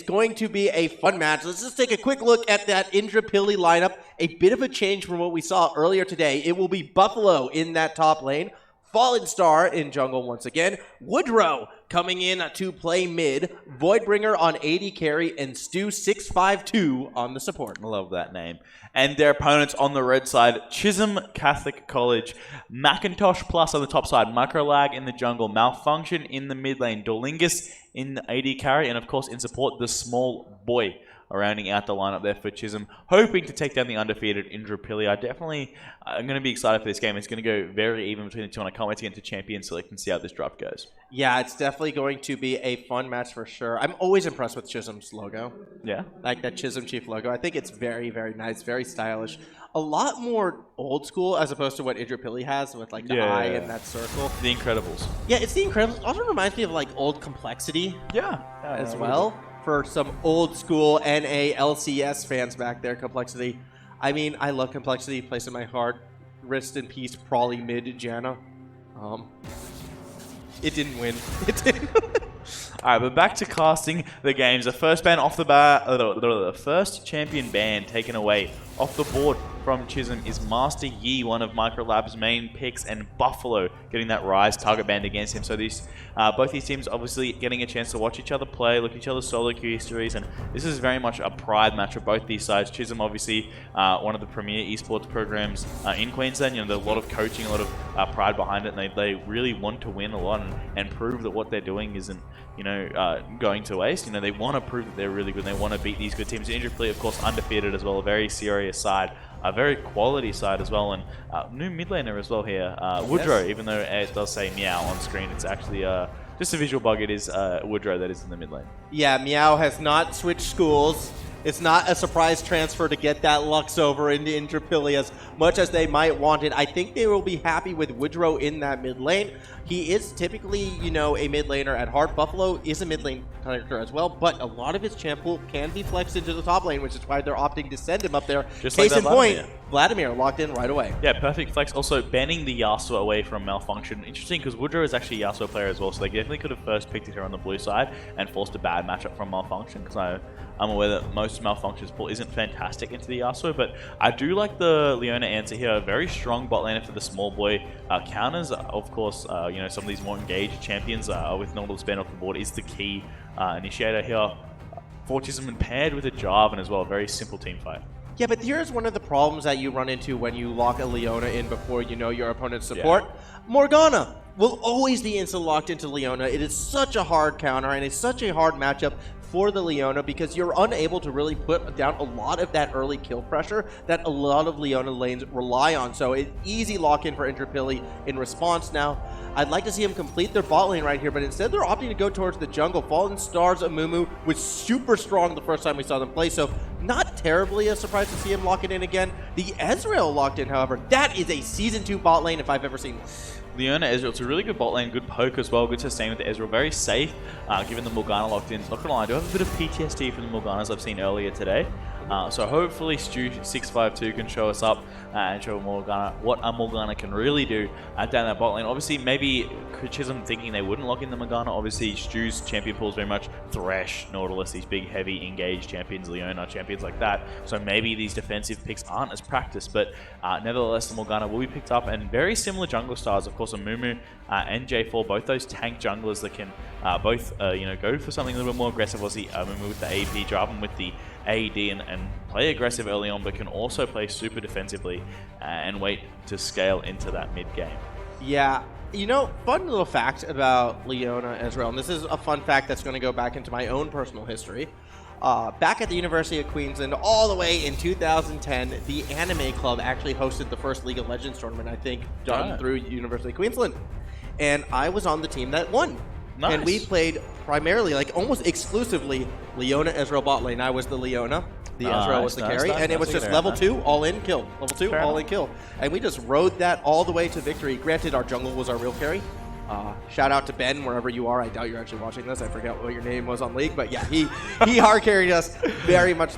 going to be a fun match. Let's just take a quick look at that Indooroopilly lineup. A bit of a change from what we saw earlier today. It will be Buffallo in that top lane. FallenXstar in jungle once again. Woodrow coming in to play mid. Voidbringer on AD carry. And Stu652 on the support. I love that name. And their opponents on the red side, Chisholm Catholic College, MacintoshPluss on the top side, microlag in the jungle, Malfunction in the mid lane, Dorlingis in the AD carry, and of course in support, the small boy rounding out the lineup there for Chisholm, hoping to take down the undefeated Indooroopilly. I'm going to be excited for this game. It's going to go very even between the two, and I can't wait to get into champion select and see how this draft goes. Yeah, it's definitely going to be a fun match for sure. I'm always impressed with Chisholm's logo. Yeah? Like that Chisholm Chief logo. I think it's very, very nice, very stylish. A lot more old school as opposed to what Indooroopilly has with like the eye and that circle. The Incredibles. Yeah, it's the Incredibles. It also reminds me of like old Complexity as well. For some old school NA LCS fans back there, Complexity. I mean, I love Complexity, place in my heart. Rest in peace, Prawley mid Janna. It didn't win. It didn't. All right, but back to casting the games. The first ban off the the first champion ban taken away off the board from Chisholm is Master Yi, one of Microlab's main picks, and Buffallo getting that Rise target banned against him. So these, both these teams obviously getting a chance to watch each other play, look at each other's solo queue histories, and this is very much a pride match for both these sides. Chisholm obviously one of the premier esports programs in Queensland. You know, there's a lot of coaching, a lot of pride behind it, and they really want to win a lot and prove that what they're doing isn't, you know, going to waste. You know, they want to prove that they're really good. And they want to beat these good teams. Indooroopilly, of course, undefeated as well, a very serious side. A very quality side as well, and new mid laner as well here. Woodrow, even though it does say Meow on screen, it's actually just a visual bug. It is Woodrow that is in the mid lane. Yeah, Meow has not switched schools. It's not a surprise transfer to get that Lux over into Indooroopilly as much as they might want it. I think they will be happy with Woodrow in that mid lane. He is typically, you know, a mid laner at heart. Buffallo is a mid lane character as well, but a lot of his champ pool can be flexed into the top lane, which is why they're opting to send him up there. Just Case like in point, Vladimir locked in right away. Yeah, perfect flex. Also, banning the Yasuo away from Malfunction. Interesting, because Woodrow is actually a Yasuo player as well, so they definitely could have first picked it here on the blue side and forced a bad matchup from Malfunction, because I'm aware that most Malfunction's pull isn't fantastic into the Yasuo, but I do like the Leona answer here. A very strong bot laner for the small boy. Counters, of course, you know, some of these more engaged champions with Nautilus ban off the board is the key initiator here. Fortism and paired with a Jarvan as well. A very simple team fight. Yeah, but here's one of the problems that you run into when you lock a Leona in before you know your opponent's support. Yeah. Morgana will always be instant locked into Leona. It is such a hard counter, and it's such a hard matchup for the Leona because you're unable to really put down a lot of that early kill pressure that a lot of Leona lanes rely on. So it's easy lock-in for Indooroopilly in response now. I'd like to see them complete their bot lane right here, but instead they're opting to go towards the jungle. FallenXstar's Amumu was super strong the first time we saw them play, so not terribly a surprise to see him lock it in again. The Ezreal locked in, however, that is a Season 2 bot lane if I've ever seen one. Leona Ezreal, it's a really good bot lane, good poke as well, good sustain with the Ezreal, very safe given the Morgana locked in. Not gonna lie, I do have a bit of PTSD from the Morganas I've seen earlier today. So hopefully Stu652 can show us up and show Morgana what a Morgana can really do down that bot lane. Obviously, maybe Chisholm thinking they wouldn't lock in the Morgana. Obviously, Stu's champion pool is very much Thresh, Nautilus, these big, heavy, engaged champions, Leona, champions like that. So maybe these defensive picks aren't as practiced, but nevertheless, the Morgana will be picked up. And very similar jungle styles, of course, Amumu and J4, both those tank junglers that can both you know, go for something a little bit more aggressive. Obviously, Amumu with the AP, Jarvan with the AD and play aggressive early on, but can also play super defensively and wait to scale into that mid game. Yeah, you know, fun little fact about Leona Ezreal, and this is a fun fact that's going to go back into my own personal history. Back at the University of Queensland, all the way in 2010, the Anime Club actually hosted the first League of Legends tournament, I think, done through University of Queensland. And I was on the team that won. Nice. And we played primarily, like almost exclusively, Leona Ezreal bot lane. I was the Leona. The Ezreal was the carry. And it was just level 2, all in, kill. Level 2, all in, kill. And we just rode that all the way to victory. Granted, our jungle was our real carry. Shout out to Ben, wherever you are. I doubt you're actually watching this. I forget what your name was on League. But yeah, he hard carried us very much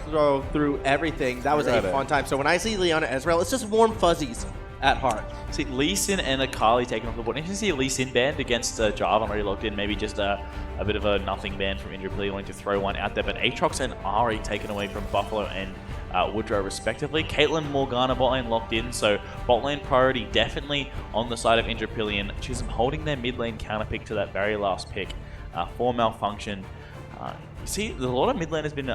through everything. That was a fun time. So when I see Leona Ezreal, it's just warm fuzzies at heart. See, Lee Sin and Akali taken off the board. Interesting to see Lee Sin banned against Jarvan already locked in. Maybe just a bit of a nothing ban from Indooroopilly, wanting to throw one out there. But Aatrox and Ari taken away from Buffallo and Woodrow respectively. Caitlyn, Morgana bot lane locked in, so bot lane priority definitely on the side of Indooroopilly, and Chisholm holding their mid lane counter pick to that very last pick for Malfunction. You see, a lot of mid lane has been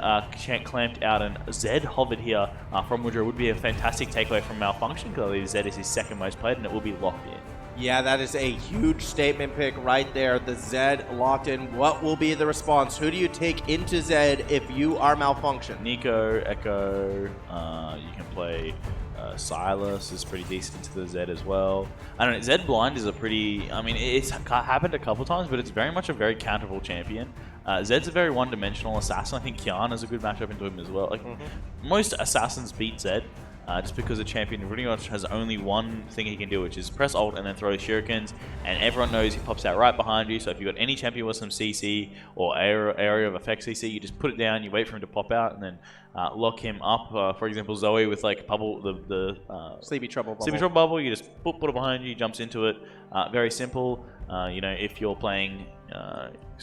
clamped out, and Zed hovered here from Woodrow would be a fantastic takeaway from Malfunction, because Zed is his second most played, and it will be locked in. Yeah, that is a huge statement pick right there. The Zed locked in. What will be the response? Who do you take into Zed if you are Malfunction? Nico, Ekka, you can play Sylas is pretty decent to the Zed as well. I don't know, Zed blind is a pretty, I mean, it's happened a couple times, but it's very much a very counterable champion. Zed's a very one-dimensional assassin. I think Kiana's a good matchup into him as well. Like, most assassins beat Zed. Just because the champion pretty much has only one thing he can do, which is press ult and then throw shurikens, and everyone knows he pops out right behind you. So if you've got any champion with some CC or area of effect CC, you just put it down, you wait for him to pop out, and then lock him up. For example, Zoe with like bubble, the Sleepy Trouble Bubble. Sleepy Trouble Bubble, you just put it behind you, he jumps into it. Very simple. You know, if you're playing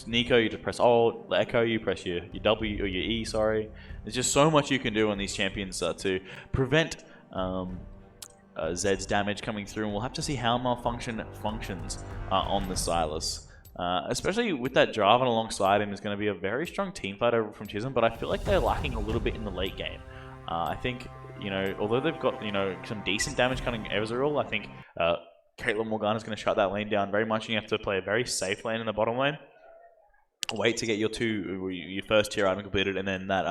Nico, you just press ult. Ekka, you press your W or your E, sorry. There's just so much you can do on these champions to prevent Zed's damage coming through, and we'll have to see how Malfunction functions on the Sylas. Especially with that Jarvan alongside him is going to be a very strong team fight over from Chisholm, but I feel like they're lacking a little bit in the late game. I think, you know, although they've got, you know, some decent damage coming Ezreal, I think Caitlyn Morgana is going to shut that lane down very much, and you have to play a very safe lane in the bottom lane. Wait to get your first tier item completed, and then that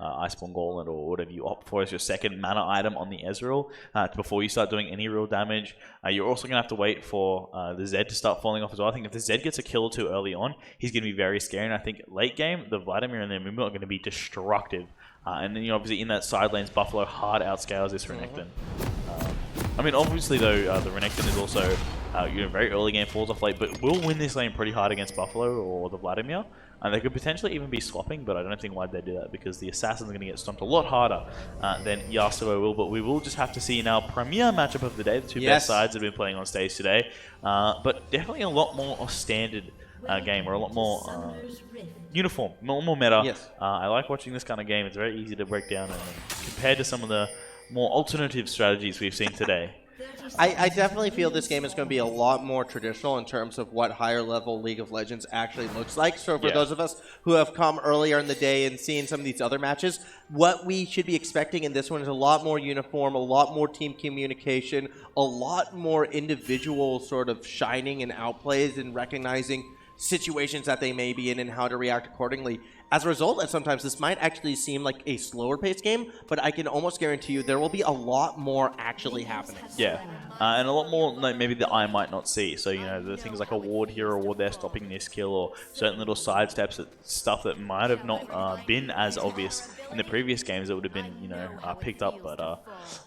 Iceborne Gauntlet or whatever you opt for as your second mana item on the Ezreal before you start doing any real damage. You're also going to have to wait for the Zed to start falling off as well. I think if the Zed gets a kill too early on, he's going to be very scary, and I think late game, the Vladimir and the Amumu are going to be destructive. And then, you know, obviously in that side lanes, Buffallo hard outscales this Renekton. I mean, obviously though, the Renekton is also, you know, very early game, falls off late, but will win this lane pretty hard against Buffallo or the Vladimir. And they could potentially even be swapping, but I don't think why they do that, because the Assassin's are going to get stomped a lot harder than Yasuo will. But we will just have to see in our premier matchup of the day, the two best sides that have been playing on stage today. But definitely a lot more standard game, or a lot more uniform, more meta. Yes. I like watching this kind of game. It's very easy to break down, and compared to some of the more alternative strategies we've seen today. I definitely feel this game is going to be a lot more traditional in terms of what higher level League of Legends actually looks like. So for those of us who have come earlier in the day and seen some of these other matches, what we should be expecting in this one is a lot more uniform, a lot more team communication, a lot more individual sort of shining and outplays and recognizing situations that they may be in and how to react accordingly. As a result, and sometimes this might actually seem like a slower paced game, but I can almost guarantee you there will be a lot more actually happening. Yeah, and a lot more like, maybe that I might not see. So, you know, the things like a ward here or a ward there stopping this kill, or certain little sidesteps, stuff that might have not been as obvious in the previous games that would have been, you know, picked up. But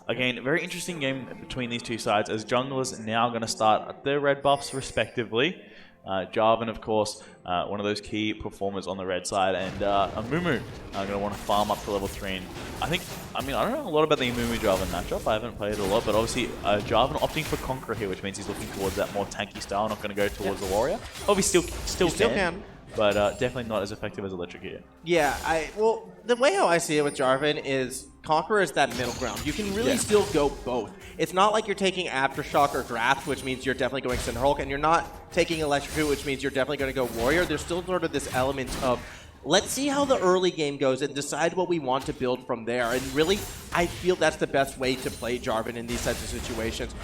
again, very interesting game between these two sides, as junglers now going to start their red buffs respectively. Jarvan, of course, one of those key performers on the red side, and Amumu going to want to farm up to level 3. And I don't know a lot about the Amumu Jarvan matchup. I haven't played it a lot, but obviously Jarvan opting for Conqueror here, which means he's looking towards that more tanky style, not going to go towards the Warrior. Obviously, still can. But definitely not as effective as Electric here. Yeah, well, the way how I see it with Jarvan is Conqueror is that middle ground. You can really still go both. It's not like you're taking Aftershock or Draft, which means you're definitely going Cinder Hulk, and you're not taking Electrocute, which means you're definitely going to go Warrior. There's still sort of this element of, let's see how the early game goes and decide what we want to build from there. And really, I feel that's the best way to play Jarvan in these types of situations.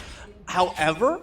However,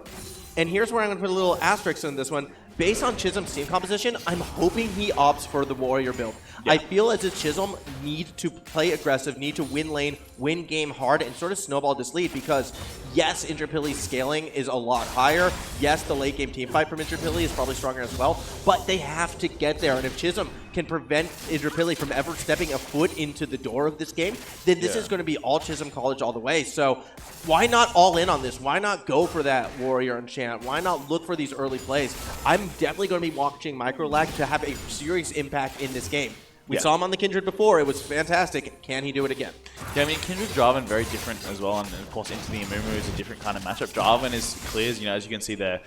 and here's where I'm going to put a little asterisk in this one, based on Chisholm's team composition, I'm hoping he opts for the Warrior build. Yeah. I feel as if Chisholm need to play aggressive, need to win lane, win game hard, and sort of snowball this lead, because yes, Indooroopilly's scaling is a lot higher. Yes, the late game team fight from Indooroopilly is probably stronger as well, but they have to get there. And if Chisholm can prevent Indooroopilly from ever stepping a foot into the door of this game, then this is going to be all Chisholm College all the way. So why not all in on this? Why not go for that Warrior enchant? Why not look for these early plays? I'm definitely going to be watching microlag to have a serious impact in this game. We saw him on the Kindred before. It was fantastic. Can he do it again? Yeah, I mean, Kindred Jarvan very different as well, and of course into the Amumu is a different kind of matchup. Jarvan is clears, as you can see there,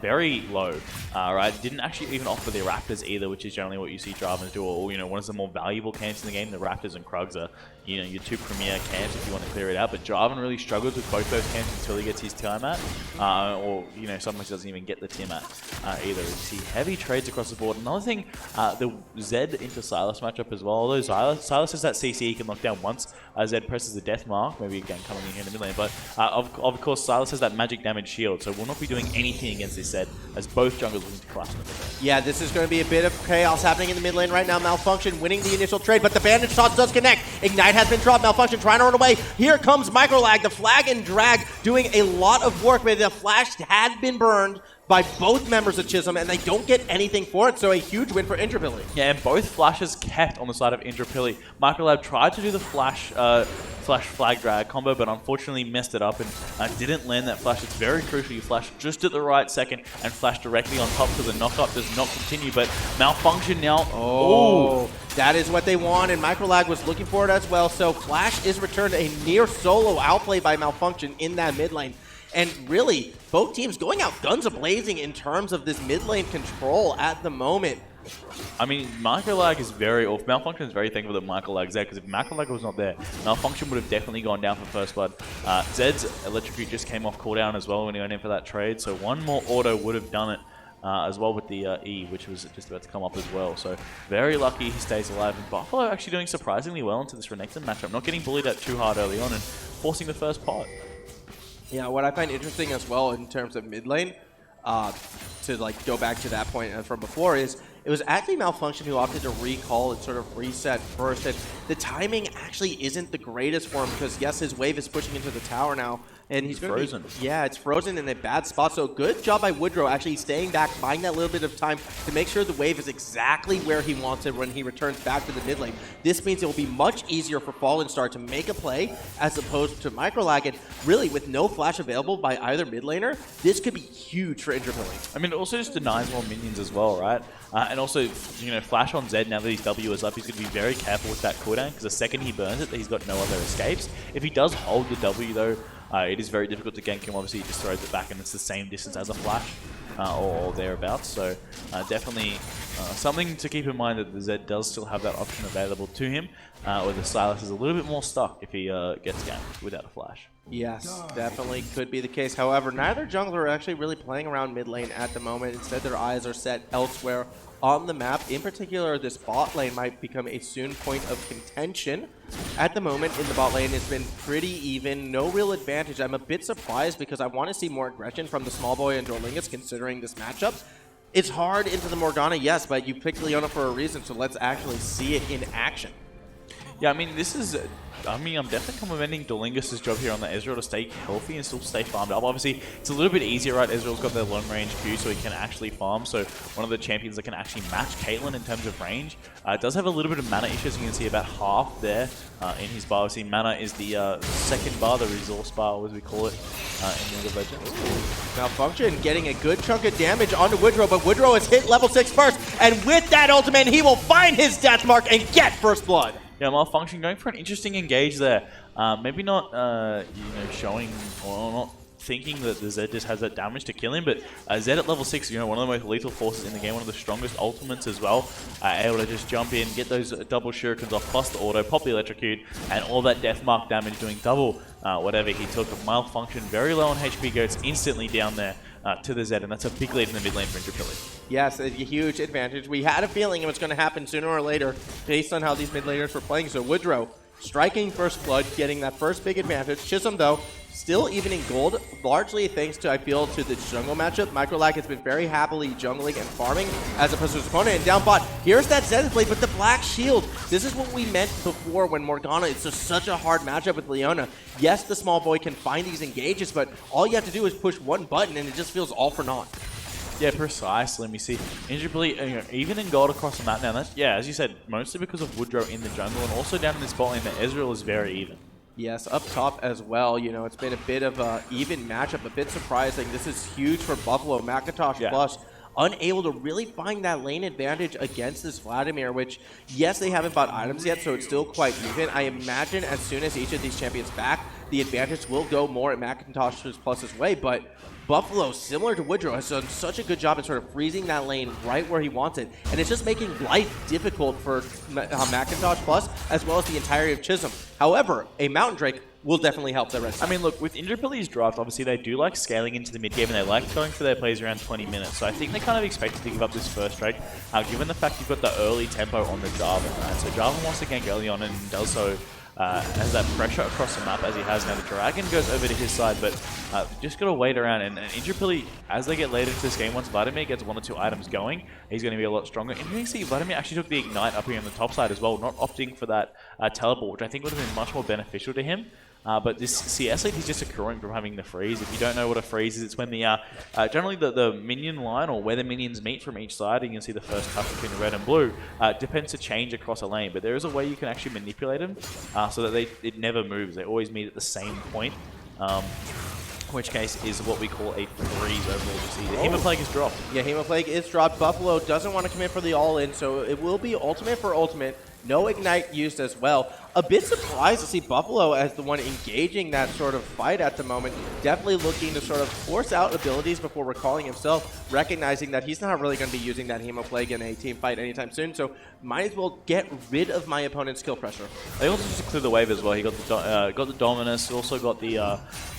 very low, right? Didn't actually even offer the Raptors either, which is generally what you see Jarvan do, or one of the more valuable camps in the game. The Raptors and Krugs are, your two premier camps if you want to clear it out, but Jarvan really struggles with both those camps until he gets his Tiamat, or, sometimes he doesn't even get the Tiamat either. You see heavy trades across the board. Another thing, the Zed into Sylas matchup as well, although Sylas is that CC he can lock down once, Zed presses the death mark, maybe again coming in here in the mid lane, but of course Sylas has that magic damage shield, so we'll not be doing anything against this Zed, as both junglers looking to clash in the mid lane. Yeah, this is going to be a bit of chaos happening in the mid lane right now. Malfunction winning the initial trade, but the bandage shots does connect. Ignite has been dropped. Malfunction trying to run away. Here comes microlag, the flag and drag doing a lot of work, but the flash had been burned by both members of Chisholm, and they don't get anything for it, so a huge win for Indooroopilly. Yeah, and both flashes kept on the side of Indooroopilly. Microlab tried to do the flash flag drag combo, but unfortunately messed it up and didn't land that flash. It's very crucial you flash just at the right second and flash directly on top, so the knockup does not continue, but Malfunction now. Oh, that is what they want, and Microlag was looking for it as well, so flash is returned, a near solo outplay by Malfunction in that mid lane. And really, both teams going out guns a-blazing in terms of this mid lane control at the moment. I mean, Microlag is Malfunction is very thankful that Microlag's there, because if Microlag was not there, Malfunction would have definitely gone down for first blood. Zed's Electrocute just came off cooldown as well when he went in for that trade, so one more auto would have done it. As well with the E, which was just about to come up as well. So very lucky he stays alive. And Buffallo actually doing surprisingly well into this Renekton matchup, not getting bullied out too hard early on and forcing the first pot. Yeah, what I find interesting as well in terms of mid lane, to go back to that point from before, is it was actually Malfunction who opted to recall and sort of reset first. And the timing actually isn't the greatest for him, because yes, his wave is pushing into the tower now, and he's frozen. Yeah, it's frozen in a bad spot. So good job by Woodrow actually staying back, buying that little bit of time to make sure the wave is exactly where he wants it when he returns back to the mid lane. This means it will be much easier for FallenXstar to make a play as opposed to microlag. And really, with no flash available by either mid laner, this could be huge for Indooroopilly. I mean, it also just denies more minions as well, right? And also, flash on Zed, now that his W is up, he's going to be very careful with that cooldown, because the second he burns it, he's got no other escapes. If he does hold the W, though, it is very difficult to gank him. Obviously, he just throws it back, and it's the same distance as a flash, or thereabout. So, definitely something to keep in mind, that the Zed does still have that option available to him, where the Sylas is a little bit more stuck if he gets ganked without a flash. Yes, definitely could be the case. However, neither jungler are actually really playing around mid lane at the moment. Instead, their eyes are set elsewhere on the map. In particular, this bot lane might become a soon point of contention. At the moment, in the bot lane, it's been pretty even. No real advantage. I'm a bit surprised, because I want to see more aggression from the small boy and Dorlingis, considering this matchup. It's hard into the Morgana, yes, but you picked Leona for a reason, so let's actually see it in action. Yeah, I mean, I'm definitely complimenting Dorlingis' job here on the Ezreal to stay healthy and still stay farmed up. Obviously, it's a little bit easier, right? Ezreal's got their long-range Q, so he can actually farm. So one of the champions that can actually match Caitlyn in terms of range. It does have a little bit of mana issues. You can see about half there in his bar. See, mana is the second bar, the resource bar, as we call it in League of Legends. Malfunction getting a good chunk of damage onto Woodrow, but Woodrow has hit level 6 first, and with that ultimate, he will find his death mark and get first blood. Yeah, Malfunction going for an interesting engage there. Maybe not, showing or not thinking that the Zed just has that damage to kill him, but Zed at level 6, one of the most lethal forces in the game, one of the strongest ultimates as well, able to just jump in, get those double shurikens off, plus the auto, pop the electrocute, and all that death mark damage doing double whatever he took. Malfunction very low on HP, goes instantly down there to the Zed, and that's a big lead in the mid lane for Indooroopilly. Yes, a huge advantage. We had a feeling it was going to happen sooner or later based on how these mid laners were playing. So Woodrow striking first blood, getting that first big advantage. Chisholm, though, still even in gold, largely thanks to, I feel, to the jungle matchup. Microlag has been very happily jungling and farming as opposed to his opponent. And down bot, here's that Zenith Blade, but the black shield. This is what we meant before when Morgana, it's just such a hard matchup with Leona. Yes, the small boy can find these engages, but all you have to do is push one button and it just feels all for naught. Yeah, precisely. Let me see. Indooroopilly, even in gold across the map now. That's, yeah, as you said, mostly because of Woodrow in the jungle, and also down in this bot lane, that Ezreal is very even. Yes, up top as well. It's been a bit of an even matchup, a bit surprising. This is huge for Buffallo. Macintosh Plus unable to really find that lane advantage against this Vladimir, which, yes, they haven't bought items yet, so it's still quite even. I imagine as soon as each of these champions back, the advantage will go more at macintoshpluss's way, but Buffallo, similar to Woodrow, has done such a good job in sort of freezing that lane right where he wants it, and it's just making life difficult for macintoshpluss as well as the entirety of Chisholm. However, a Mountain Drake will definitely help the rest. I mean, look, with Indooroopilly's draft, obviously they do like scaling into the mid game and they like going for their plays around 20 minutes. So I think they kind of expected to give up this first trade, given the fact you've got the early tempo on the Jarvan. Right? So Jarvan wants to gank early on and does so has that pressure across the map as he has now. The Dragon goes over to his side, but just got to wait around. And Indooroopilly, as they get later into this game, once Vladimir gets 1 or 2 items going, he's going to be a lot stronger. And you can see Vladimir actually took the Ignite up here on the top side as well, not opting for that teleport, which I think would have been much more beneficial to him. But this CS lead, he's just accruing from having the freeze. If you don't know what a freeze is, it's when the generally the minion line, or where the minions meet from each side, you can see the first touch between the red and blue, depends to change across a lane. But there is a way you can actually manipulate them so that it never moves. They always meet at the same point. Which case is what we call a freeze overall. You see, the Hemoplague is dropped. Yeah, Hemoplague is dropped. Buffallo doesn't want to commit for the all-in, so it will be ultimate for ultimate. No Ignite used as well. A bit surprised to see Buffallo as the one engaging that sort of fight at the moment. Definitely looking to sort of force out abilities before recalling himself, recognizing that he's not really going to be using that Hemoplague in a team fight anytime soon, so might as well get rid of my opponent's skill pressure. They also just clear the wave as well. He got the Dominus, also got the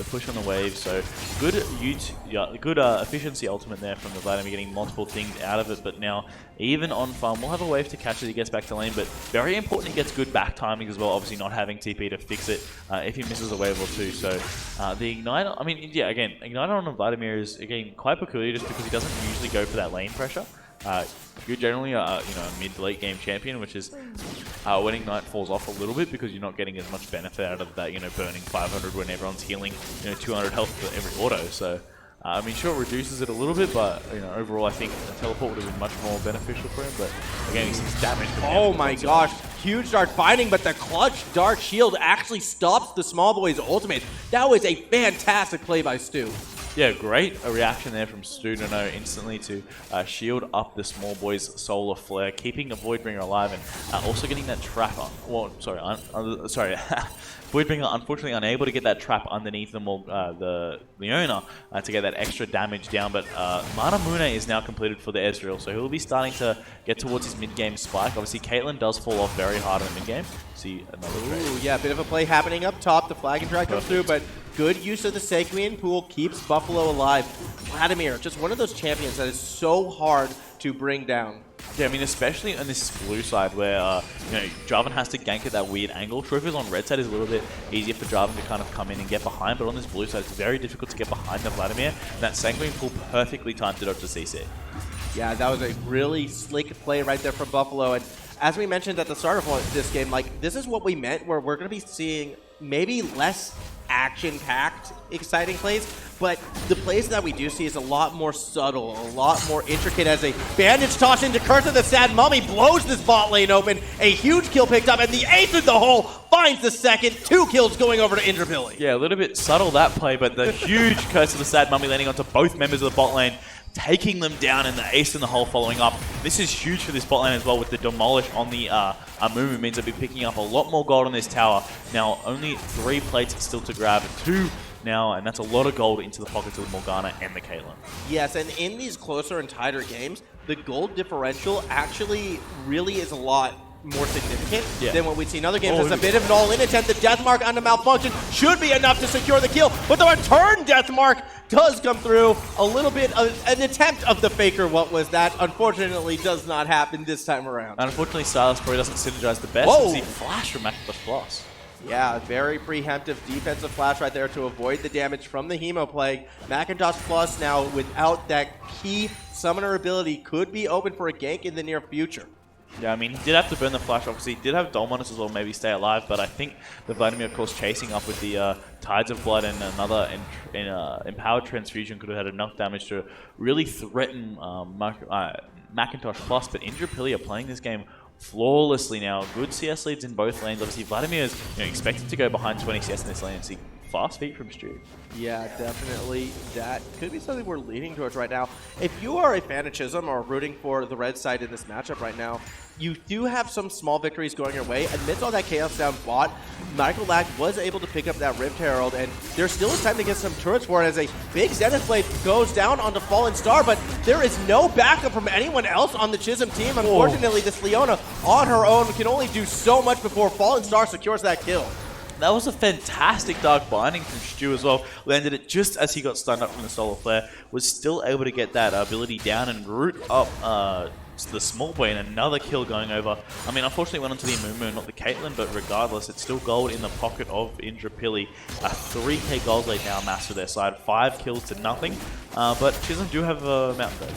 push on the wave, so good efficiency ultimate there from the Vladimir, getting multiple things out of it. But now, even on farm, we'll have a wave to catch as he gets back to lane, but very important he gets good back timing as well, obviously not having TP to fix it if he misses a wave or two. So the Ignite, I mean, yeah, again, Ignite on Vladimir is, again, quite peculiar just because he doesn't usually go for that lane pressure. You're generally a mid-late game champion, which is when Ignite falls off a little bit because you're not getting as much benefit out of that, burning 500 when everyone's healing, 200 health for every auto. So I mean, sure, it reduces it a little bit, but overall, I think the teleport would have been much more beneficial for him. But again, he sees damage. Oh my gosh, huge Dark Binding, but the clutch Dark Shield actually stops the small boy's ultimate. That was a fantastic play by Stu. Yeah, great reaction there from Stu to know instantly to shield up the small boy's Solar Flare, keeping the Voidbringer alive, and also getting that trap on. Well, sorry, Voidbringer unfortunately unable to get that trap underneath the Leona to get that extra damage down, but Mana Mune is now completed for the Ezreal, so he'll be starting to get towards his mid-game spike. Obviously, Caitlyn does fall off very hard in the mid-game. See another trade. Ooh, yeah, a bit of a play happening up top. The flag and drag comes through, but good use of the Saquean pool keeps Buffallo alive. Vladimir, just one of those champions that is so hard to bring down. Yeah, I mean, especially on this blue side where, Jarvan has to gank at that weird angle. Trophies on red side is a little bit easier for Jarvan to kind of come in and get behind, but on this blue side, it's very difficult to get behind the Vladimir. And that Sanguine pool perfectly timed to dodge the CC. Yeah, that was a really slick play right there from Buffallo. And as we mentioned at the start of this game, this is what we meant, where we're going to be seeing maybe less action-packed, exciting plays, but the plays that we do see is a lot more subtle, a lot more intricate as a bandage toss into Curse of the Sad Mummy blows this bot lane open, a huge kill picked up, and the ace in the hole finds the second, 2 kills going over to Indooroopilly. Yeah, a little bit subtle that play, but the huge Curse of the Sad Mummy landing onto both members of the bot lane, taking them down, and the ace in the hole following up. This is huge for this bot lane as well, with the demolish on the Amumu means they'll be picking up a lot more gold on this tower. Now, only 3 plates still to grab, 2 now, and that's a lot of gold into the pockets of the Morgana and the Caitlyn. Yes, and in these closer and tighter games, the gold differential actually really is a lot more significant than what we see in other games. It's a bit of an all-in attempt. The death mark on the malfunction should be enough to secure the kill, but the return death mark does come through. A little bit of an attempt of the faker. What was that? Unfortunately, does not happen this time around. Unfortunately, Sylas probably doesn't synergize the best. Whoa. He flashed from macintoshpluss. Yeah, very preemptive defensive flash right there to avoid the damage from the Hemoplague. macintoshpluss now, without that key summoner ability, could be open for a gank in the near future. Yeah, I mean, he did have to burn the flash, obviously. He did have Dorlingis as well, maybe stay alive, but I think the Vladimir, of course, chasing up with the Tides of Blood and another Empowered Transfusion could have had enough damage to really threaten macintoshpluss, but Indooroopilly are playing this game flawlessly now. Good CS leads in both lanes. Obviously, Vladimir is expected to go behind 20 CS in this lane and see fast feet from Stu. Yeah, definitely. That could be something we're leaning towards right now. If you are a fan of Chisholm or rooting for the red side in this matchup right now, you do have some small victories going your way. Amidst all that chaos down bot, microlag was able to pick up that Rift Herald, and there still is time to get some turrets for it as a big Zenith Blade goes down onto Fallen Star, but there is no backup from anyone else on the Chisholm team. Unfortunately, this Leona on her own can only do so much before Fallen Star secures that kill. That was a fantastic Dark Binding from Stu as well. Landed it just as he got stunned up from the Solar Flare. Was still able to get that ability down and root up to the small boy, and another kill going over. I mean, unfortunately went onto the Amumu, not the Caitlyn, but regardless, it's still gold in the pocket of Indooroopilly. A 3k gold lead now amassed to their side. 5 kills to nothing. But Chisholm do have a Mountain Blade.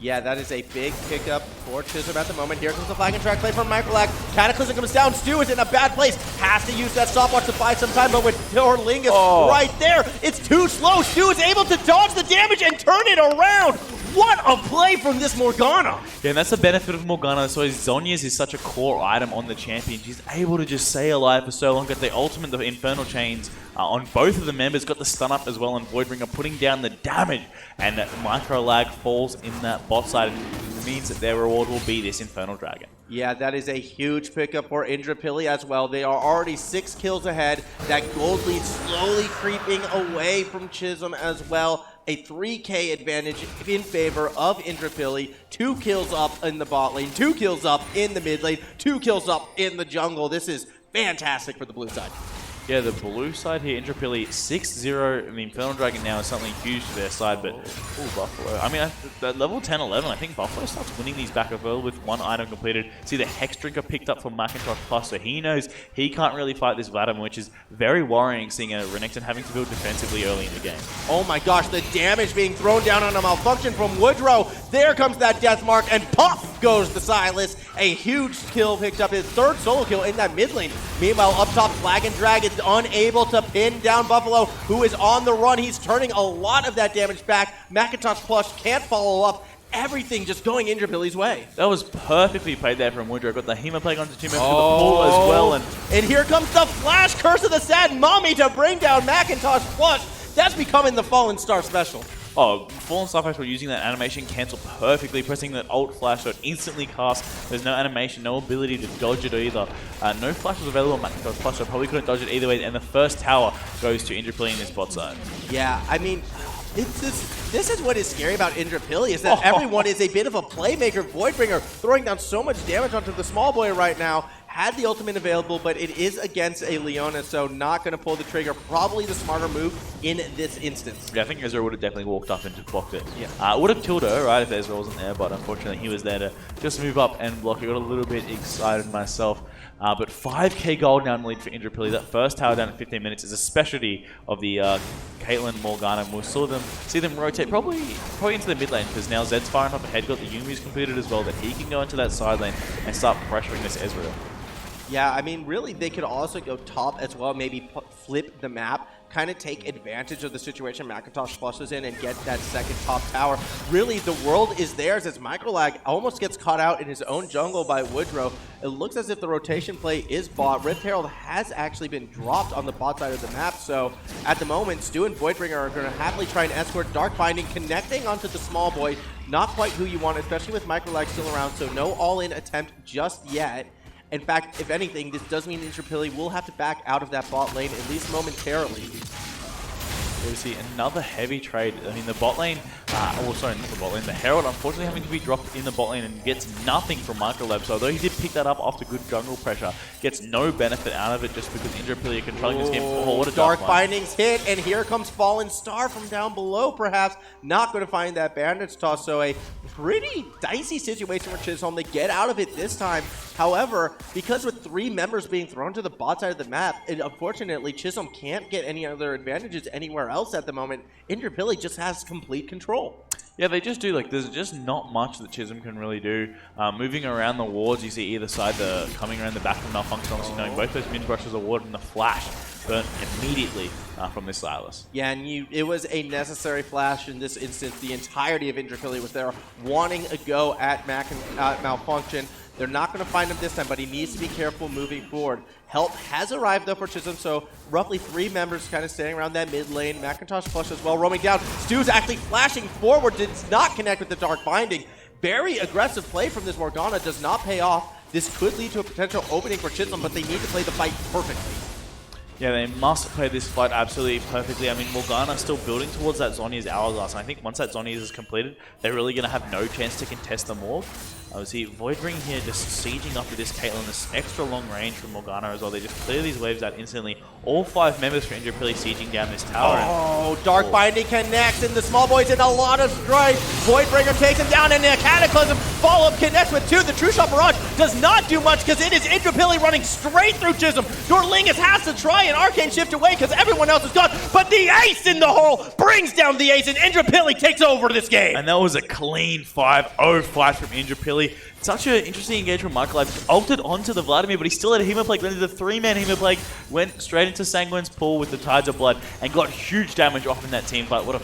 Yeah, that is a big pickup for Chisholm at the moment. Here comes the flag and track play from microlag. Cataclysm comes down. Stu is in a bad place. Has to use that stopwatch to buy some time, but with Dorlingis right there, it's too slow. Stu is able to dodge the damage and turn it around. What a play from this Morgana! Yeah, and that's the benefit of Morgana. So Zhonya's is such a core item on the champion. She's able to just stay alive for so long. Got the ultimate, the Infernal Chains on both of the members. Got the stun up as well, and Voidbringer putting down the damage. And micro lag falls in that bot side. And means that their reward will be this Infernal Dragon. Yeah, that is a huge pickup for Indooroopilly as well. They are already 6 kills ahead. That gold lead slowly creeping away from Chisholm as well. A 3k advantage in favor of Indooroopilly. 2 kills up in the bot lane, 2 kills up in the mid lane, 2 kills up in the jungle. This is fantastic for the blue side. Yeah, the blue side here, Indooroopilly 6-0. I mean, Infernal Dragon now is something huge to their side, but Buffallo. I mean, at level 10-11, I think Buffallo starts winning these back as well with 1 item completed. See the Hex Drinker picked up from macintoshpluss, so he knows he can't really fight this Vladimir, which is very worrying, seeing a Renekton having to build defensively early in the game. Oh my gosh, the damage being thrown down on a malfunction from Woodrow. There comes that death mark, and pop goes the Sylas. A huge kill picked up, his 3rd solo kill in that mid lane. Meanwhile, up top, Flag and Drag is unable to pin down Buffallo, who is on the run. He's turning a lot of that damage back. macintoshpluss can't follow up. Everything just going Indooroopilly's way. That was perfectly played there from Woodrow. Got the Hema onto 2 members of the pool as well. And here comes the Flash Curse of the Sad Mommy to bring down macintoshpluss. That's becoming the Fallen Star special. Oh, FallenXstarX were using that animation cancel perfectly, pressing that ult flash so it instantly casts. There's no animation, no ability to dodge it either. No flash was available on macintoshpluss, so probably couldn't dodge it either way. And the first tower goes to Indooroopilly in this bot side. Yeah, I mean, this is what is scary about Indooroopilly, is that everyone is a bit of a playmaker. Voidbringer throwing down so much damage onto the small boy right now. Had the ultimate available, but it is against a Leona, so not going to pull the trigger. Probably the smarter move in this instance. Yeah, I think Ezreal would have definitely walked up and just blocked it. Yeah. Would have killed her, right, if Ezreal wasn't there, but unfortunately he was there to just move up and block. I got a little bit excited myself. But 5k gold now in the lead for Indooroopilly. That first tower down in 15 minutes is a specialty of the Caitlyn, Morgana. We'll see them rotate probably into the mid lane, because now Zed's firing up ahead. Got the Yumi's completed as well, that he can go into that side lane and start pressuring this Ezreal. Yeah, I mean, really, they could also go top as well, maybe flip the map, kind of take advantage of the situation macintoshpluss is in and get that second top tower. Really, the world is theirs as microlag almost gets caught out in his own jungle by Woodrow. It looks as if the rotation play is bought. Rift Herald has actually been dropped on the bot side of the map, so at the moment, Stu and Voidbringer are going to happily try and escort Dark Binding, connecting onto the small boy. Not quite who you want, especially with microlag still around, so no all-in attempt just yet. In fact, if anything, this does mean Indooroopilly will have to back out of that bot lane, at least momentarily. We see another heavy trade. I mean, the bot lane, sorry, not the bot lane, the Herald unfortunately having to be dropped in the bot lane and gets nothing from Microlab. So although he did pick that up after good jungle pressure, gets no benefit out of it just because Indooroopilly are controlling this game. Oh, what a Dark Binding's hit, and here comes Fallen Star from down below, perhaps. Not going to find that bandage toss, so a pretty dicey situation for Chisholm. They get out of it this time. However, because with 3 members being thrown to the bot side of the map, unfortunately, Chisholm can't get any other advantages anywhere else at the moment. Indooroopilly just has complete control. Yeah, they just do. Like, there's just not much that Chisholm can really do. Moving around the wards, you see either side, coming around the back of Malfunction, obviously knowing both those mid brushes are warded, and the flash burnt immediately from this Sylas. Yeah, and it was a necessary flash in this instance. The entirety of Indooroopilly was there wanting a go at Malfunction. They're not going to find him this time, but he needs to be careful moving forward. Help has arrived, though, for Chisholm, so roughly 3 members kind of standing around that mid lane. macintoshpluss as well, roaming down. Stu's actually flashing forward, does not connect with the Dark Binding. Very aggressive play from this Morgana, does not pay off. This could lead to a potential opening for Chisholm, but they need to play the fight perfectly. Yeah, they must play this fight absolutely perfectly. I mean, Morgana's still building towards that Zhonya's hourglass, and I think once that Zhonya's is completed, they're really going to have no chance to contest the Morg. See Voidbringer here just sieging up with this Caitlyn, this extra long range from Morgana as well. They just clear these waves out instantly. All 5 members for Indooroopilly sieging down this tower. Oh, Dark Binding connects, and the small boy's in a lot of strife. Voidbringer takes him down, and a Cataclysm follow-up connects with 2. The True Shot Barrage does not do much because it is Indooroopilly running straight through Chisholm. Dorlingis has to try an Arcane Shift away because everyone else is gone, but the ace in the hole brings down the ace, and Indooroopilly takes over this game. And that was a clean 5-0 fight from Indooroopilly. Such an interesting engagement. microlag ulted onto the Vladimir, but he still had a Hemoplague. Then the 3-man Hemoplague went straight into Sanguine's pool with the Tides of Blood and got huge damage off in that team fight. What a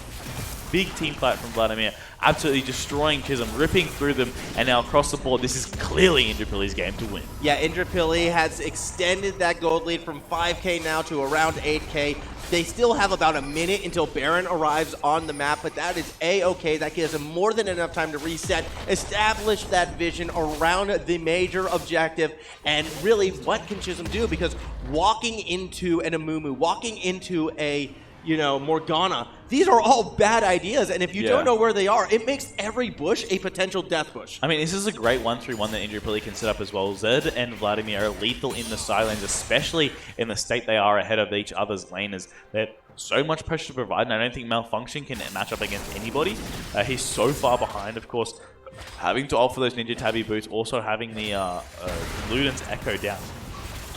big team fight from Vladimir. Absolutely destroying Chisholm, ripping through them, and now across the board, this is clearly Indooroopilly's game to win. Yeah, Indooroopilly has extended that gold lead from 5K now to around 8K. They still have about a minute until Baron arrives on the map, but that is A-okay. That gives them more than enough time to reset, establish that vision around the major objective, and really, what can Chisholm do? Because walking into an Amumu, walking into a Morgana, these are all bad ideas, and if you don't know where they are, it makes every bush a potential death bush. I mean, this is a great 1-3-1 that Indooroopilly can set up as well. Zed and Vladimir are lethal in the side lanes, especially in the state they are ahead of each other's laners. They're so much pressure to provide, and I don't think Malfunction can match up against anybody. He's so far behind, of course. Having to offer those Ninja Tabby boots, also having the Luden's Echo down,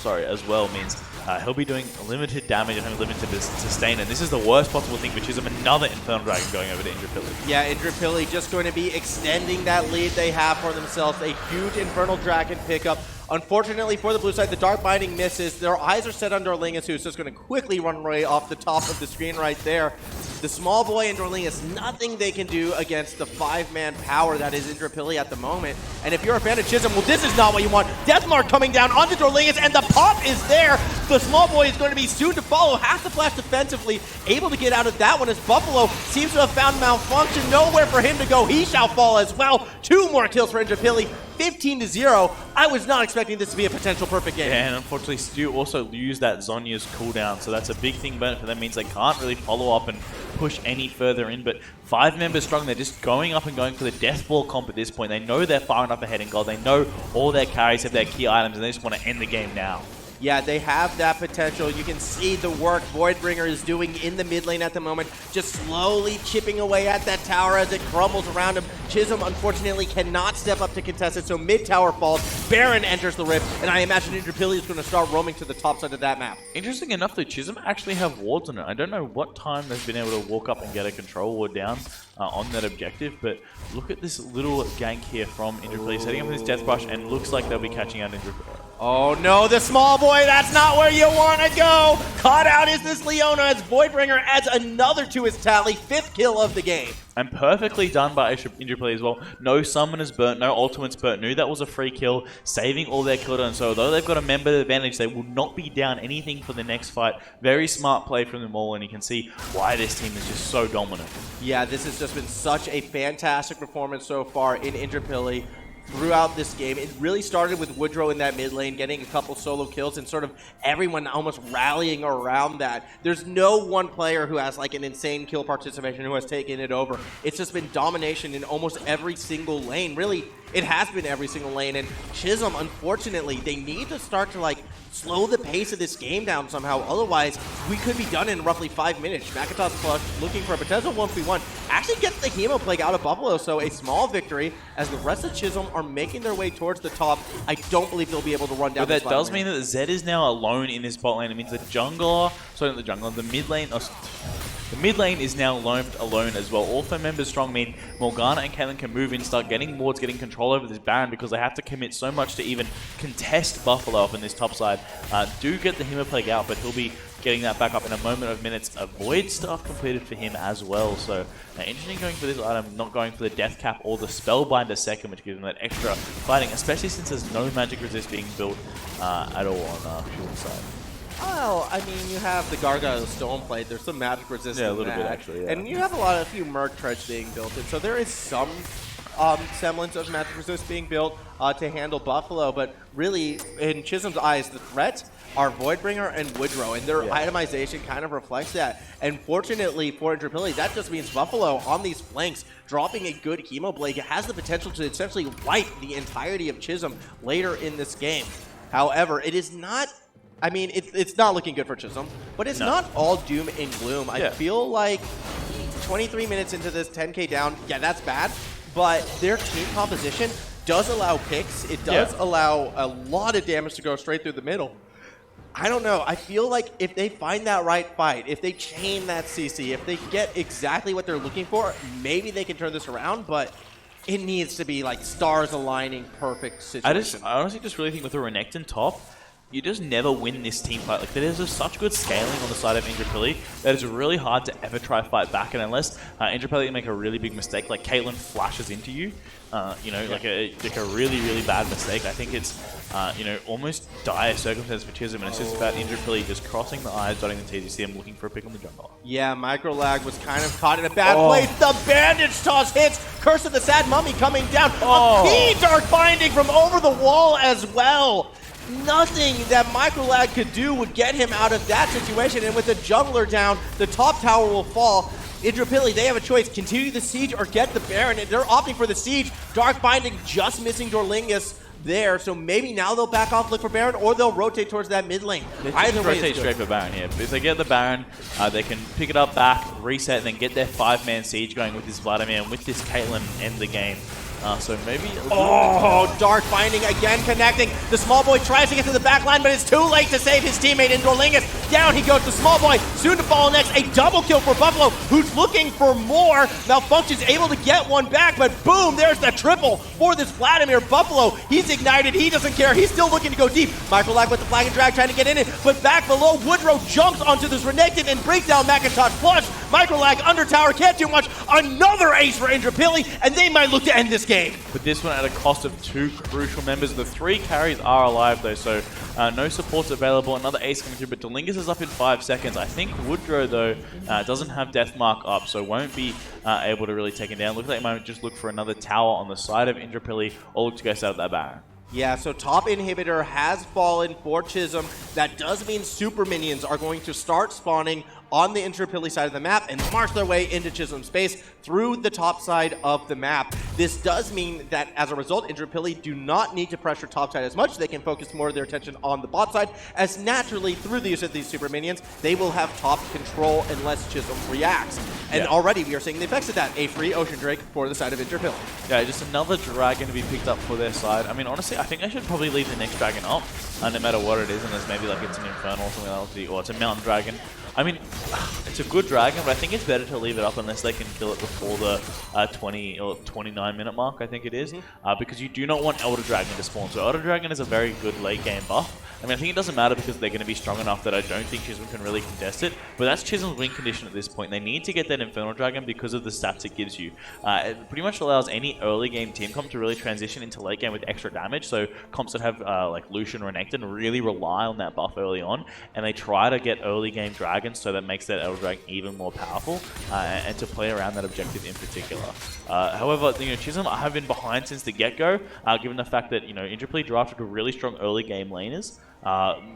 as well, means he'll be doing limited damage and having limited sustain, and this is the worst possible thing for Chisholm. Another Infernal Dragon going over to Indooroopilly. Yeah, Indooroopilly just going to be extending that lead they have for themselves. A huge Infernal Dragon pickup. Unfortunately for the blue side, the Dark Binding misses. Their eyes are set on Dorlingis, who's just going to quickly run away off the top of the screen right there. The small boy and Dorlingis, nothing they can do against the 5-man power that is Indooroopilly at the moment. And if you're a fan of Chisholm, well, this is not what you want. Deathmark coming down onto Dorlingis, and the pop is there. The small boy is going to be soon to follow, has to flash defensively, able to get out of that one as Buffallo seems to have found Malfunction. Nowhere for him to go. He shall fall as well. 2 more kills for Indooroopilly. 15-0. I was not expecting this to be a potential perfect game. Yeah, and unfortunately, Stu also used that Zhonya's cooldown, so that's a big thing for them. Means they can't really follow up and push any further in. But 5 members strong, they're just going up and going for the Death Ball comp at this point. They know they're far enough ahead in gold. They know all their carries have their key items, and they just want to end the game now. Yeah, they have that potential. You can see the work Voidbringer is doing in the mid lane at the moment, just slowly chipping away at that tower as it crumbles around him. Chisholm, unfortunately, cannot step up to contest it, so mid-tower falls. Baron enters the rift, and I imagine Indooroopilly is going to start roaming to the top side of that map. Interesting enough, though, Chisholm actually have wards on it. I don't know what time they've been able to walk up and get a control ward down on that objective, but look at this little gank here from Indooroopilly, setting up this Death Brush, and looks like they'll be catching out Indooroopilly. Oh no, the small boy, that's not where you want to go! Caught out is this Leona as Voidbringer adds another to his tally, 5th kill of the game. And perfectly done by Indooroopilly as well. No summoners burnt, no ultimates burnt. Knew that was a free kill, saving all their cooldowns. So although they've got a member advantage, they will not be down anything for the next fight. Very smart play from them all, and you can see why this team is just so dominant. Yeah, this has just been such a fantastic performance so far in Indooroopilly throughout this game. It really started with Woodrow in that mid lane, getting a couple solo kills and sort of everyone almost rallying around that. There's no one player who has like an insane kill participation who has taken it over. It's just been domination in almost every single lane. Really, it has been every single lane, and Chisholm, unfortunately, they need to start to like slow the pace of this game down somehow. Otherwise, we could be done in roughly 5 minutes. macintoshpluss looking for a potential 1v1. Actually gets the Hemoplague out of Buffallo, so a small victory as the rest of Chisholm are making their way towards the top. I don't believe they'll be able to run down. But that does mean that Zed is now alone in this bot lane. It means the jungler, sorry, not the jungler, the mid lane. The mid lane is now alone as well. All 5 members strong mean Morgana and Caitlyn can move in, start getting wards, getting control over this Baron, because they have to commit so much to even contest Buffallo up in this top side. Do get the Hemoplague out, but he'll be getting that back up in a moment of minutes. A Void Staff completed for him as well. So interesting going for this item, not going for the Death Cap or the Spellbinder second, which gives him that extra fighting, especially since there's no magic resist being built at all on Chisholm's side. Well, I mean, you have the Gargoyle Stoneplate. There's some magic resistance. Yeah, a little bit actually. Yeah. And you have a few Merc Treads being built in, so there is some semblance of magic resist being built to handle Buffalo. But really, in Chisholm's eyes, the threats are Voidbringer and Woodrow, and their itemization kind of reflects that. And fortunately for Indooroopilly, that just means Buffalo on these flanks, dropping a good Chemo Blade, has the potential to essentially wipe the entirety of Chisholm later in this game. However, it is not. I mean, it's not looking good for Chisholm, but it's not all doom and gloom. I feel like 23 minutes into this 10K down, yeah, that's bad, but their team composition does allow picks. It does allow a lot of damage to go straight through the middle. I don't know. I feel like if they find that right fight, if they chain that CC, if they get exactly what they're looking for, maybe they can turn this around, but it needs to be like stars aligning, perfect situation. I honestly just really think with the Renekton top, you just never win this team fight. Like, there's just such good scaling on the side of Indooroopilly that it's really hard to ever try to fight back. And unless Indooroopilly make a really big mistake, like Caitlyn flashes into you, like a really, really bad mistake, I think it's, almost dire circumstance for Chisholm. And it's just about Indooroopilly just crossing the I's, dotting the T's. You see him looking for a pick on the jungler. Yeah, microlag was kind of caught in a bad place. The bandage toss hits. Curse of the Sad Mummy coming down. A key Dark Binding from over the wall as well. Nothing that microlag could do would get him out of that situation, and with the jungler down, the top tower will fall. Indooroopilly, they have a choice, continue the siege or get the Baron, and they're opting for the siege. Dark Binding just missing Dorlingis there, so maybe now they'll back off, look for Baron, or they'll rotate towards that mid lane. Either way, rotate straight for Baron here. If they get the Baron, they can pick it up back, reset, and then get their 5-man siege going with this Vladimir and with this Caitlyn end the game. So maybe... Dark Binding again connecting. The small boy tries to get to the back line, but it's too late to save his teammate in Dorlingis. Down he goes, the small boy, soon to follow next. A double kill for Buffalo, who's looking for more. Malfunction's able to get one back, but boom, there's the triple for this Vladimir. Buffalo, he's ignited, he doesn't care. He's still looking to go deep. Microlag with the flag and drag trying to get in it, but back below, Woodrow jumps onto this Renekton and brings down macintoshpluss. Microlag under tower, can't do much. Another ace for Indooroopilly, and they might look to end this game. But this one at a cost of 2 crucial members. The 3 carries are alive though, so no supports available. Another ace coming through, but Dorlingis is up in 5 seconds. I think Woodrow though doesn't have death mark up, so won't be able to really take him down. Looks like they might just look for another tower on the side of Indooroopilly, or look to go set up that Baron. Yeah, so top inhibitor has fallen for Chisholm. That does mean super minions are going to start spawning on the Indooroopilly side of the map and march their way into Chisholm space through the top side of the map. This does mean that as a result, Indooroopilly do not need to pressure top side as much. They can focus more of their attention on the bot side, as naturally through the use of these super minions, they will have top control unless Chisholm reacts. And already we are seeing the effects of that. A free Ocean Drake for the side of Indooroopilly. Yeah, just another dragon to be picked up for their side. I mean, honestly, I think they should probably leave the next dragon up, no matter what it is, unless maybe like it's an Infernal or something else, or it's a Mountain Dragon. I mean, it's a good dragon, but I think it's better to leave it up unless they can kill it before the 20 or 29 minute mark, I think it is, because you do not want Elder Dragon to spawn. So Elder Dragon is a very good late game buff. I mean, I think it doesn't matter because they're going to be strong enough that I don't think Chisholm can really contest it, but that's Chisholm's win condition at this point. They need to get that Infernal Dragon because of the stats it gives you. It pretty much allows any early game team comp to really transition into late game with extra damage, so comps that have like Lucian or Renekton really rely on that buff early on, and they try to get early game dragons so that makes that Elder Dragon even more powerful, and to play around that objective in particular. However, Chisholm have been behind since the get-go, given the fact that Indooroopilly drafted a really strong early game laners.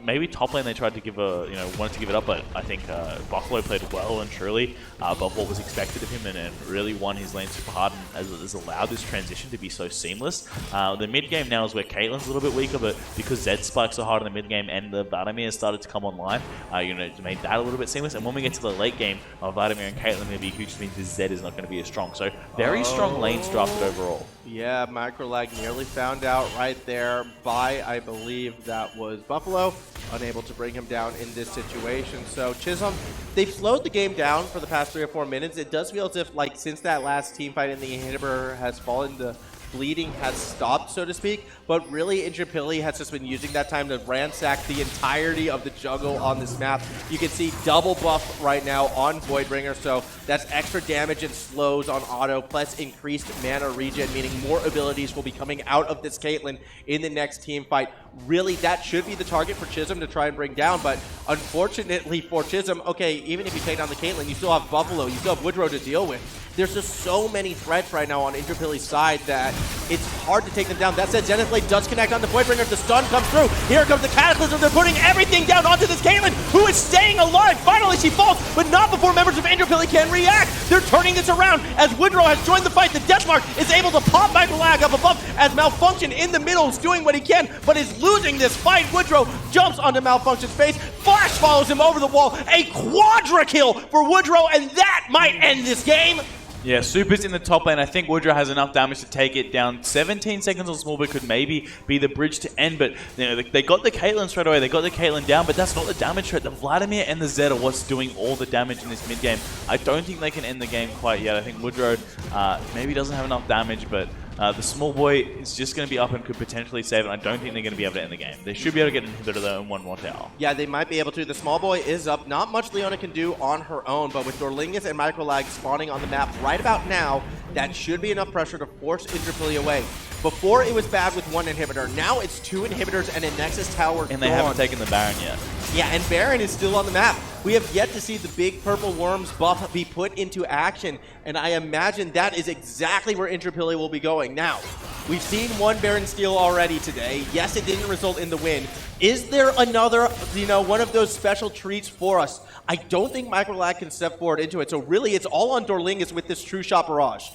Maybe top lane they tried to give wanted to give it up, but I think Buffalo played well and truly above what was expected of him, and really won his lane super hard, and has allowed this transition to be so seamless. The mid game now is where Caitlyn's a little bit weaker, but because Zed spikes so hard in the mid game and the Vladimir started to come online, it made that a little bit seamless. And when we get to the late game, Vladimir and Caitlyn going to be huge, which means Zed is not going to be as strong. So very strong lanes drafted overall. Yeah, microlag nearly found out right there by, I believe that was Buffalo, unable to bring him down in this situation. So Chisholm, they've slowed the game down for the past 3 or 4 minutes. It does feel as if, like, since that last team fight in the inhibitor has fallen, the bleeding has stopped, so to speak, but really Indooroopilly has just been using that time to ransack the entirety of the jungle on this map. You can see double buff right now on Voidbringer, so that's extra damage and slows on auto, plus increased mana regen, meaning more abilities will be coming out of this Caitlyn in the next team fight. Really, that should be the target for Chisholm to try and bring down, but unfortunately for Chisholm, okay, even if you take down the Caitlyn, you still have Buffallo, you still have Woodrow to deal with. There's just so many threats right now on Indooroopilly's side that it's hard to take them down. That said, Zenith Blade does connect on the Voidbringer. The stun comes through. Here comes the Cataclysm. They're putting everything down onto this Caitlyn, who is staying alive. Finally, she falls, but not before members of Indooroopilly can react. They're turning this around as Woodrow has joined the fight. The Deathmark is able to pop microlag up above as Malfunction in the middle is doing what he can, but is losing this fight. Woodrow jumps onto Malfunction's face. Flash follows him over the wall. A quadra kill for Woodrow, and that might end this game. Yeah, Super's in the top lane. I think Woodrow has enough damage to take it down. 17 seconds on Smallbit could maybe be the bridge to end, but you know, they got the Caitlyn straight away. They got the Caitlyn down, but that's not the damage threat. The Vladimir and the Zed are what's doing all the damage in this mid game. I don't think they can end the game quite yet. I think Woodrow maybe doesn't have enough damage, but the small boy is just going to be up and could potentially save it. I don't think they're going to be able to end the game. They should be able to get an inhibitor though in one more tower. Yeah, they might be able to. The small boy is up. Not much Leona can do on her own, but with Dorlingis and microlag spawning on the map right about now, that should be enough pressure to force Indooroopilly away. Before it was bad with one inhibitor. Now it's two inhibitors and a Nexus tower. And they haven't taken the Baron yet. Yeah, and Baron is still on the map. We have yet to see the big purple worms buff be put into action, and I imagine that is exactly where Indooroopilly will be going. Now, we've seen one Baron steal already today. Yes, it didn't result in the win. Is there another, one of those special treats for us? I don't think microlag can step forward into it, so really it's all on Dorlingis with this True Shot Barrage.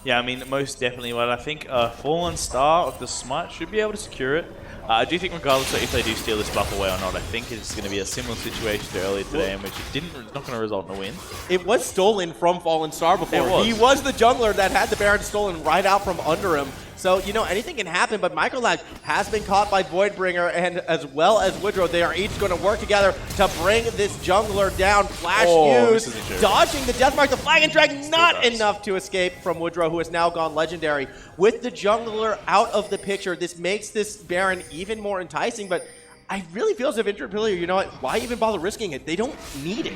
Yeah, I mean, most definitely. But I think FallenXstar of the Smite should be able to secure it. I do think regardless of if they do steal this buff away or not, I think it's going to be a similar situation to earlier today in which it's not going to result in a win. It was stolen from FallenXstar before. He was the jungler that had the Baron stolen right out from under him. So, anything can happen, but microlag has been caught by Voidbringer, and as well as Woodrow, they are each going to work together to bring this jungler down. Flash used, dodging the Deathmark, the Flag and Drag, not enough to escape from Woodrow, who has now gone legendary. With the jungler out of the picture, this makes this Baron even more enticing, but I really feel as if Indooroopilly, why even bother risking it? They don't need it.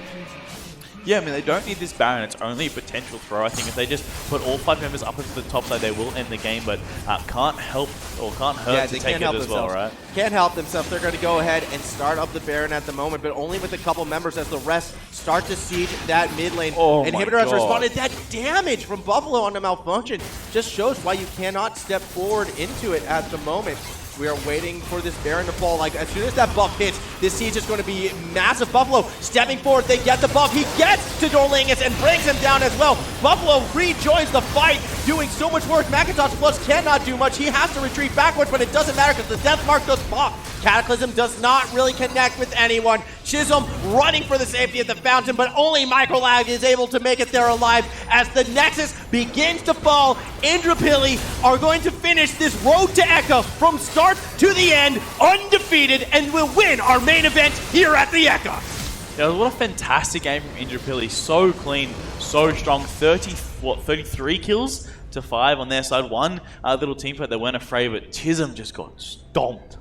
Yeah, I mean, they don't need this Baron. It's only a potential throw. I think if they just put all 5 members up into the top side, they will end the game, but can't hurt to take it as well, right? Can't help themselves. They're going to go ahead and start up the Baron at the moment, but only with a couple members as the rest start to siege that mid lane. Inhibitor has responded. That damage from Buffalo onto Malfunction just shows why you cannot step forward into it at the moment. We are waiting for this Baron to fall. Like, as soon as that buff hits, this siege is going to be massive. Buffalo stepping forward. They get the buff. He gets to Dorlingis and brings him down as well. Buffalo rejoins the fight, doing so much work. macintoshpluss cannot do much. He has to retreat backwards, but it doesn't matter because the Deathmark does pop. Cataclysm does not really connect with anyone. Chisholm running for the safety of the fountain, but only microlag is able to make it there alive as the Nexus begins to fall. Indooroopilly are going to finish this road to Ekka from start to the end undefeated and will win our main event here at the Ekka. Yeah, what a fantastic game from Indooroopilly. So clean, so strong. 33 kills to 5 on their side. One little team fight they weren't afraid, but Chisholm just got stomped.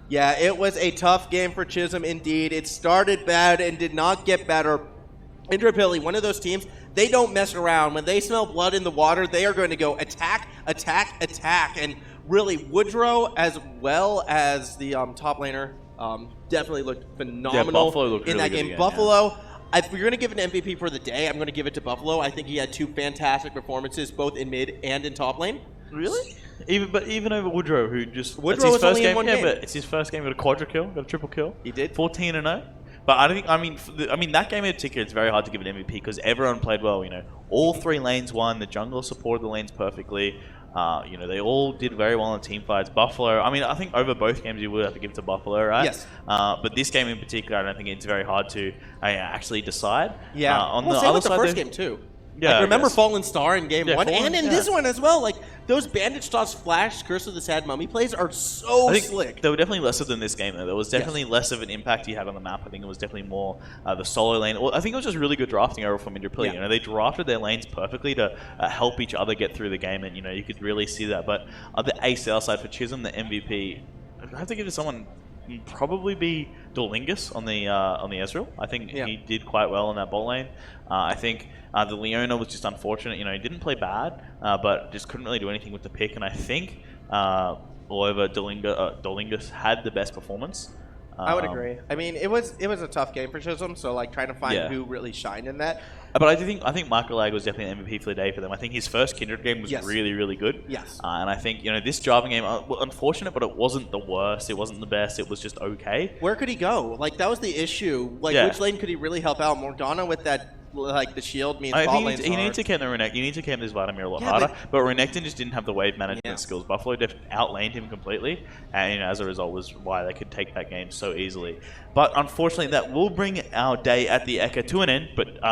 Yeah, it was a tough game for Chisholm indeed. It started bad and did not get better. Indooroopilly, one of those teams, they don't mess around. When they smell blood in the water, they are going to go attack, attack, attack. And really, Woodrow as well as the top laner definitely looked phenomenal in that game. Buffalo, if you're going to give an MVP for the day, I'm going to give it to Buffalo. I think he had 2 fantastic performances, both in mid and in top lane. Really? Even over Woodrow, who just Woodrow was only in one game. But it's his first game. Got a quadra kill, got a triple kill. He did 14-0. But I mean that game in particular, it's very hard to give an MVP because everyone played well. All 3 lanes won. The jungle supported the lanes perfectly. They all did very well in team fights. Buffalo, I think over both games you would have to give it to Buffalo, right? Yes. But this game in particular, I don't think it's very hard to actually decide. Yeah. On the other side, the first game too. Yeah, like, I remember guess. Fallen Star in game 1? Fallen, And in this one as well. Like, those Bandage Toss Flash, Curse of the Sad Mummy plays are so I think slick. they were definitely lesser than this game, though. There was definitely less of an impact he had on the map. I think it was definitely more the solo lane. Well, I think it was just really good drafting overall from Indooroopilly. Yeah. You know, they drafted their lanes perfectly to help each other get through the game, and, you know, you could really see that. But the ACL side for Chisholm, the MVP, I have to give it to someone. Probably be Dorlingis on the Ezreal. I think he did quite well in that bot lane. I think the Leona was just unfortunate. You know, he didn't play bad, but just couldn't really do anything with the pick. And I think moreover, Dorlingis had the best performance. I would agree. I mean, it was a tough game for Chisholm, so like trying to find who really shined in that. But I think microlag was definitely an MVP for the day for them. I think his first Kindred game was really, really good. Yes. And I think, you know, this Jarvan game, well, unfortunate, but it wasn't the worst. It wasn't the best. It was just okay. Where could he go? Like, that was the issue. Like, which lane could he really help out? Morgana with that, like, the shield means bot lane's he hard. needs to camp the Renekton. You need to camp this Vladimir a lot harder. But Renekton just didn't have the wave management skills. Buffalo outlaned him completely, and, you know, as a result was why they could take that game so easily. But unfortunately, that will bring our day at the Ekka to an end. But